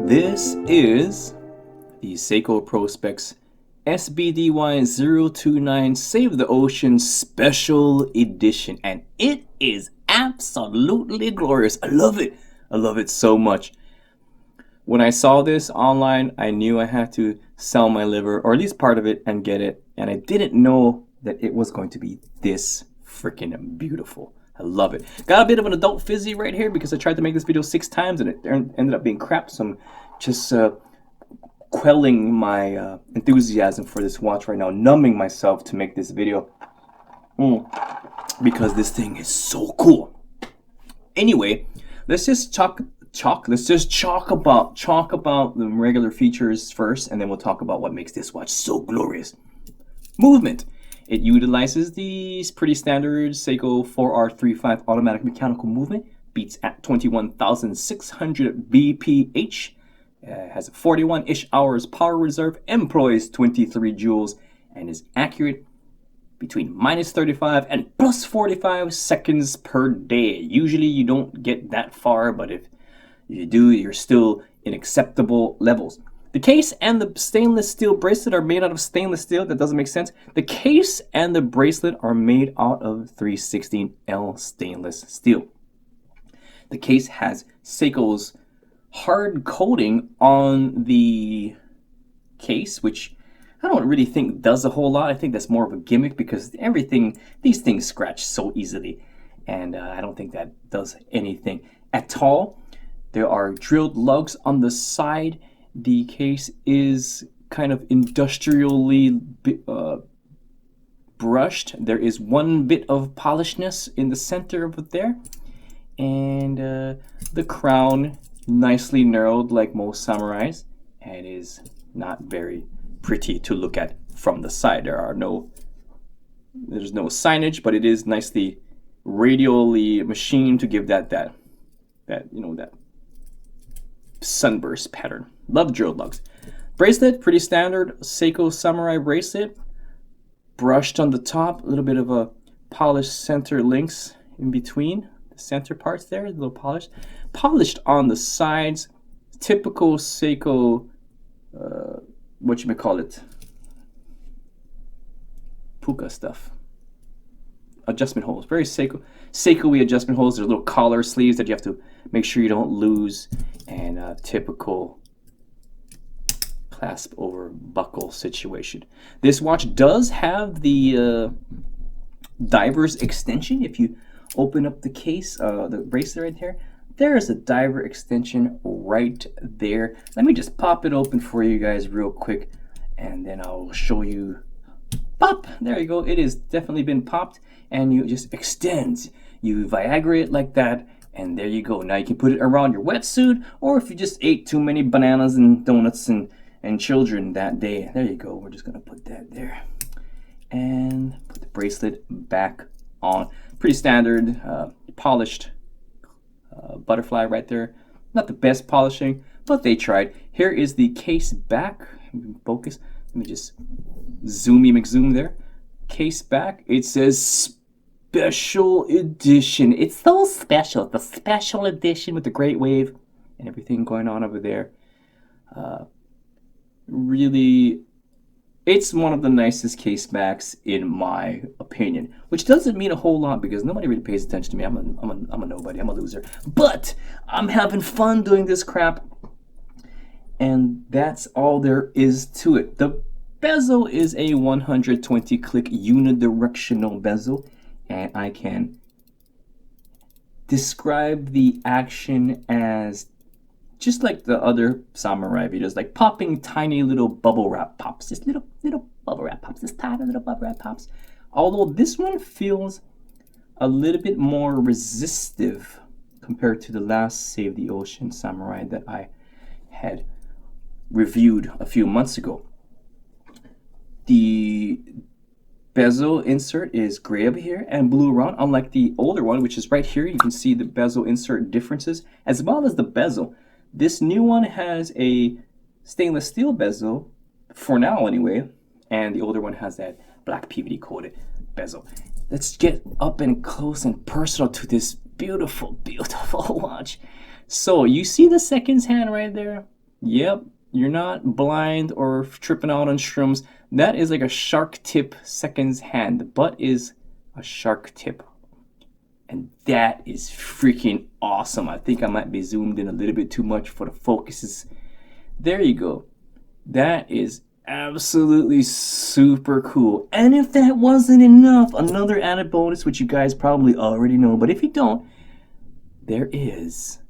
This is the Seiko Prospex SBDY029 Save the Ocean Special Edition, and it is absolutely glorious. I love it. I love it so much. When I saw this online, I knew I had to sell my liver, or at least part of it, and get it. And I didn't know that it was going to be this freaking beautiful. I love it. Got a bit of an adult fizzy right here because I tried to make this video 6 times and it ended up being crap. So I'm just quelling my enthusiasm for this watch right now, numbing myself to make this video because this thing is so cool. Anyway, let's just talk about the regular features first, and then we'll talk about what makes this watch so glorious. Movement. It utilizes the pretty standard Seiko 4R35 automatic mechanical movement, beats at 21,600 bph, has a 41-ish hours power reserve, employs 23 joules, and is accurate between -35 and +45 seconds per day. Usually you don't get that far, but if you do, you're still in acceptable levels. The case and the stainless steel bracelet are made out of stainless steel. That doesn't make sense. The case and the bracelet are made out of 316L stainless steel. The case has Seiko's hard coating on the case, which I don't really think does a whole lot. I think that's more of a gimmick because these things scratch so easily, and I don't think that does anything at all. There are drilled lugs on the side. The case is kind of industrially brushed. There is one bit of polishedness in the center of it there, and the crown nicely narrowed like most samurais, and is not very pretty to look at from the side. There's no signage, but it is nicely radially machined to give that sunburst pattern. Love drilled lugs. Bracelet, pretty standard Seiko Samurai bracelet. Brushed on the top, a little bit of a polished center links in between the center parts there, a little polished. Polished on the sides, typical Seiko, puka stuff. Adjustment holes, very Seiko-y adjustment holes. There's little collar sleeves that you have to make sure you don't lose, and a typical clasp over buckle situation. This watch does have the diver's extension. If you open up the case, the bracelet right there, there's a diver extension right there. Let me just pop it open for you guys real quick, and then I'll show you. Pop! There you go. It has definitely been popped, and you just extend. You Viagra it like that, and there you go. Now you can put it around your wetsuit, or if you just ate too many bananas and donuts and children that day, there you go. We're just gonna put that there, and put the bracelet back on. Pretty standard, polished butterfly right there. Not the best polishing, but they tried. Here is the case back. Focus. Let me just zoom there. Case back. It says special edition. It's so special. The special edition with the great wave and everything going on over there. Really, it's one of the nicest case backs in my opinion, which doesn't mean a whole lot because nobody really pays attention to me. I'm a nobody. I'm a loser. But I'm having fun doing this crap, and that's all there is to it. The bezel is a 120 click unidirectional bezel, and I can describe the action as just like the other samurai videos, like popping tiny little bubble wrap pops, just little bubble wrap pops, just tiny little bubble wrap pops. Although this one feels a little bit more resistive compared to the last Save the Ocean Samurai that I had reviewed a few months ago. The bezel insert is gray over here and blue around, unlike the older one, which is right here. You can see the bezel insert differences, as well as the bezel. This new one has a stainless steel bezel, for now anyway, and the older one has that black PVD coated bezel. Let's get up and close and personal to this beautiful, beautiful watch. So you see the seconds hand right there? Yep, you're not blind or tripping out on shrooms. That is like a shark tip seconds hand. The butt is a shark tip. And that is freaking awesome. I think I might be zoomed in a little bit too much for the focuses. There you go. That is absolutely super cool. And if that wasn't enough, another added bonus, which you guys probably already know, but if you don't, there is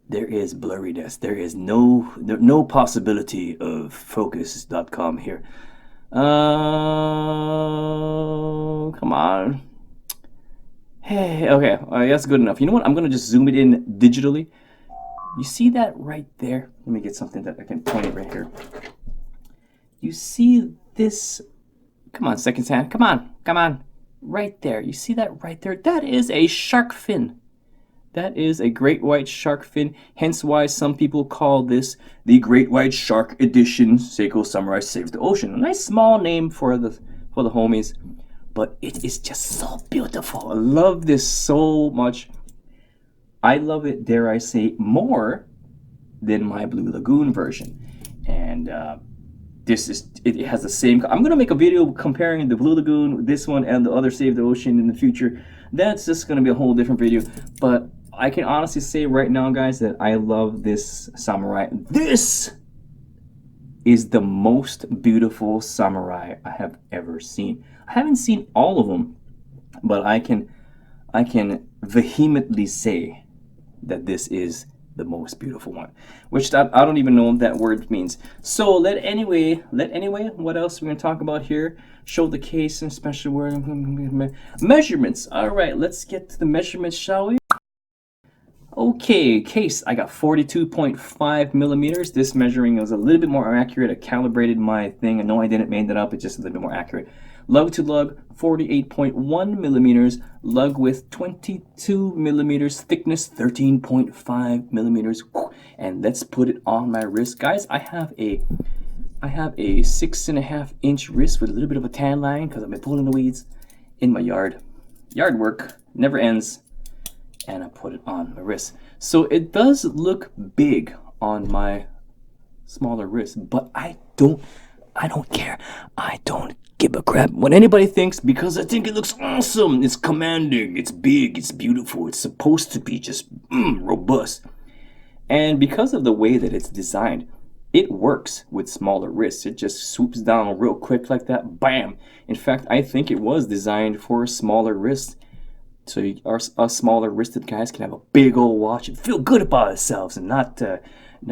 blurriness. There is no possibility of focus.com here. Come on. Hey, okay, that's good enough. You know what? I'm gonna just zoom it in digitally. You see that right there? Let me get something that I can point it right here. You see this? Come on, seconds hand. Come on. Right there. You see that right there? That is a shark fin. That is a great white shark fin, hence why some people call this the Great White Shark Edition Seiko Samurai Save the Ocean. A nice small name for the homies, but it is just so beautiful. I love this so much. I love it, dare I say, more than my Blue Lagoon version. And it has the same. I'm gonna make a video comparing the Blue Lagoon, this one, and the other Save the Ocean in the future. That's just gonna be a whole different video, but I can honestly say right now, guys, that I love this Samurai. This is the most beautiful Samurai I have ever seen. I haven't seen all of them, but I can vehemently say that this is the most beautiful one, which I don't even know what that word means. So let anyway, what else we're gonna talk about here? Show the case and special word measurements. All right, let's get to the measurements, shall we? Okay, case, I got 42.5 millimeters. This measuring was a little bit more accurate. I calibrated my thing. I know I didn't make that up, it's just a little bit more accurate. Lug to lug, 48.1 millimeters. Lug with 22 millimeters. Thickness, 13.5 millimeters. And let's put it on my wrist. Guys, I have a 6.5 inch wrist with a little bit of a tan line because I've been pulling the weeds in my yard. Yard work never ends. And I put it on my wrist. So it does look big on my smaller wrist, but I don't care. I don't give a crap what anybody thinks, because I think it looks awesome. It's commanding, it's big, it's beautiful. It's supposed to be just robust. And because of the way that it's designed, it works with smaller wrists. It just swoops down real quick like that, bam. In fact, I think it was designed for a smaller wrist. So us smaller wristed guys can have a big old watch and feel good about ourselves, and not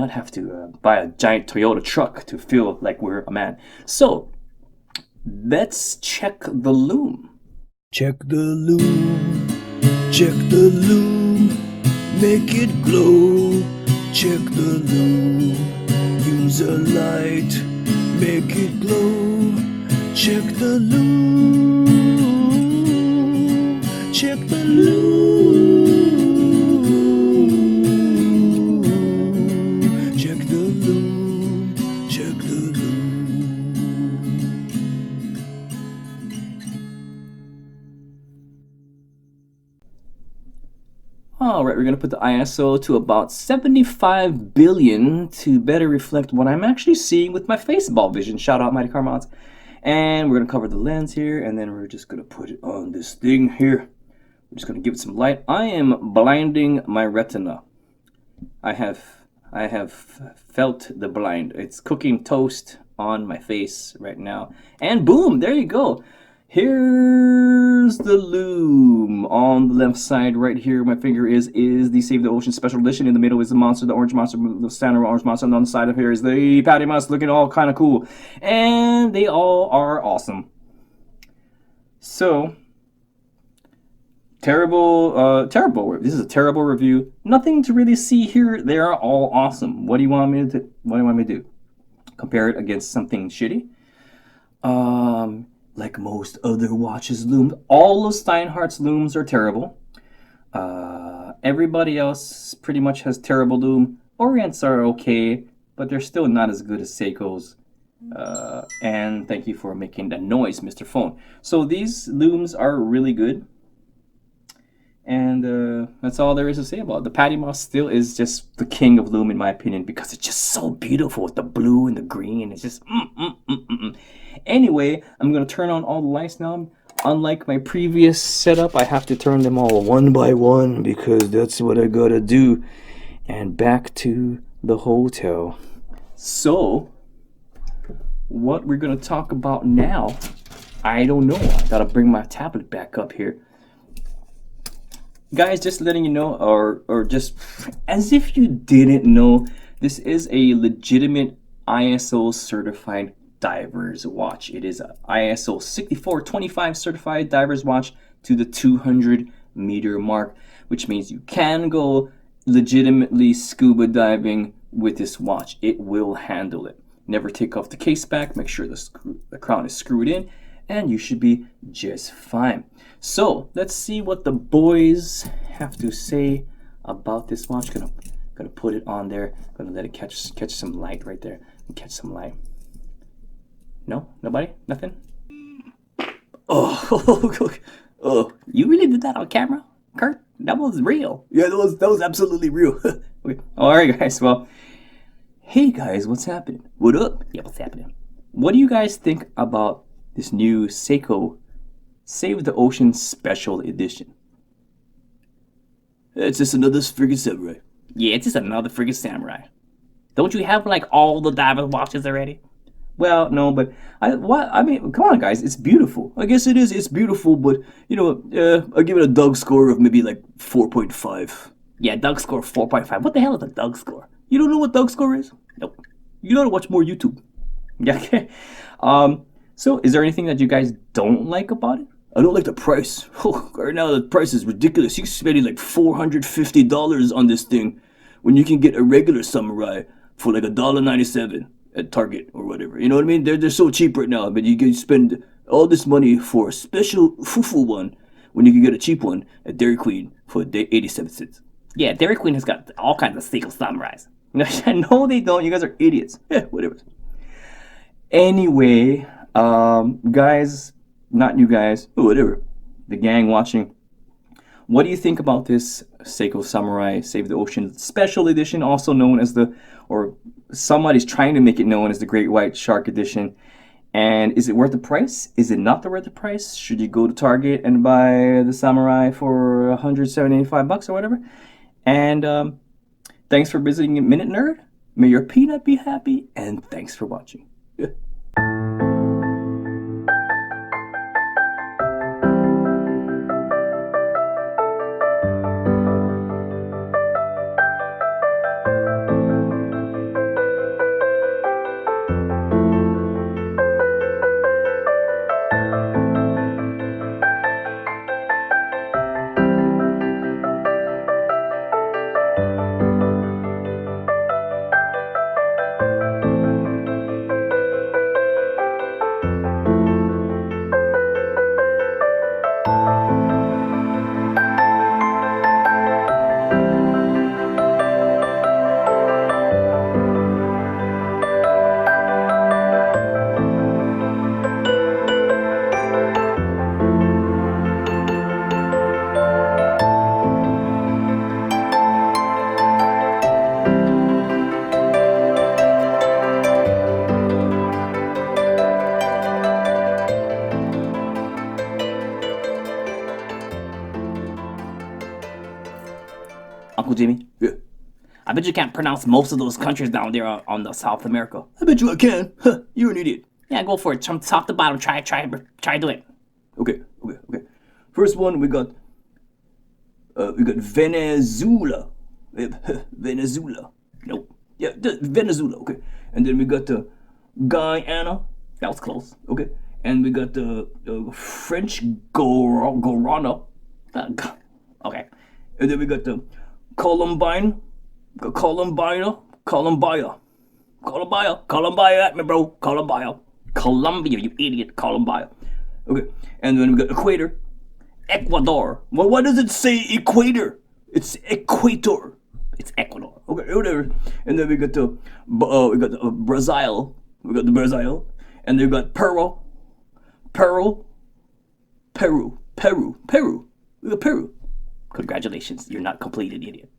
have to buy a giant Toyota truck to feel like we're a man. So let's check the loom. Check the loom, make it glow. Check the loom, use a light, make it glow. Check the loom. Check the loom. Check the loom. Check the loom. All right, we're gonna put the ISO to about 75 billion to better reflect what I'm actually seeing with my baseball vision. Shout out Mighty Car Mods. And we're gonna cover the lens here, and then we're just gonna put it on this thing here. I'm just going to give it some light. I am blinding my retina. I have felt the blind. It's cooking toast on my face right now. And boom, there you go. Here's the loom. On the left side right here, my finger is the Save the Ocean Special Edition. In the middle is the monster, the orange monster, the standard orange monster. And on the side of here is the Patty Mouse, looking all kind of cool. And they all are awesome. So terrible. This is a terrible review. Nothing to really see here. They are all awesome. What do you want me to do? What do you want me to do? Compare it against something shitty? Like most other watches looms, all of Steinhardt's looms are terrible. Everybody else pretty much has terrible loom. Orients are okay, but they're still not as good as Seiko's. And thank you for making that noise, Mr. Phone. So these looms are really good. And that's all there is to say about it. The Patty Moss still is just the king of loom in my opinion because it's just so beautiful with the blue and the green. It's just Anyway, I'm gonna turn on all the lights now. Unlike my previous setup, I have to turn them all one by one because that's what I gotta do. And back to the hotel. So, what we're gonna talk about now, I don't know. I gotta bring my tablet back up here. Guys, just letting you know, or just as if you didn't know, this is a legitimate ISO certified diver's watch. It is a ISO 6425 certified diver's watch to the 200-meter mark, which means you can go legitimately scuba diving with this watch. It will handle it. Never take off the case back. Make sure the crown is screwed in, and you should be just fine. So let's see what the boys have to say about this watch. Gonna put it on there. Gonna let it catch some light right there. Catch some light. No, nobody, nothing. Oh, you really did that on camera, Curt? That was real. Yeah, that was absolutely real. Okay. All right, guys. Well, hey guys, what's happening? What up? Yeah, what's happening? What do you guys think about this new Seiko Save the Ocean Special Edition? It's just another friggin' samurai. Yeah, it's just another friggin' samurai. Don't you have like all the diver watches already? Well, no, but I mean, come on, guys, it's beautiful. I guess it is. It's beautiful, but you know, I give it a Doug score of maybe like 4.5. Yeah, Doug score 4.5. What the hell is a Doug score? You don't know what Doug score is? Nope. You gotta watch more YouTube. Yeah. Okay. So is there anything that you guys don't like about it? I don't like the price. Oh, right now the price is ridiculous. You're spending like $450 on this thing when you can get a regular samurai for like $1.97 at Target or whatever. You know what I mean? They're so cheap right now, but you can spend all this money for a special fufu one when you can get a cheap one at Dairy Queen for 87 cents. Yeah, Dairy Queen has got all kinds of Seiko Samurais. No, they don't. You guys are idiots. Yeah, whatever. Anyway, guys, not you guys, whatever, the gang watching, what do you think about this Seiko Samurai Save the Ocean Special Edition, also known as or somebody's trying to make it known as the Great White Shark Edition? And is it worth the price? Is it not worth the price? Should you go to Target and buy the Samurai for $175 or whatever? And thanks for visiting Minute Nerd. May your peanut be happy, and thanks for watching. Yeah. Uncle Jimmy? Yeah. I bet you can't pronounce most of those countries down there on the South America. I bet you I can. Huh, you're an idiot. Yeah, go for it. From top to bottom, try to do it. Okay. First one, we got Venezuela. Venezuela. Nope. Yeah, Venezuela. Okay. And then we got the Guyana. That was close. Okay. And we got the French Guarana. Okay. And then we got the Columbia at me, bro. Colombia, you idiot. Columbia. Okay. And then we got Equator. Ecuador. Well, why does it say equator? It's equator. It's Ecuador. Okay, whatever. And then we got the Brazil. We got the Brazil. And then we got Peru. We got Peru. Congratulations, you're not completed, idiot.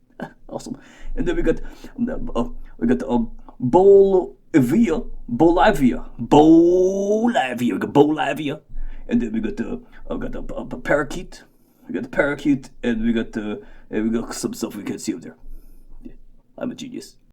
Awesome. And then we got Bolivia. We got Bolivia. And then we got the parakeet. We got the parakeet, and we got some stuff we can see up there. Yeah, I'm a genius.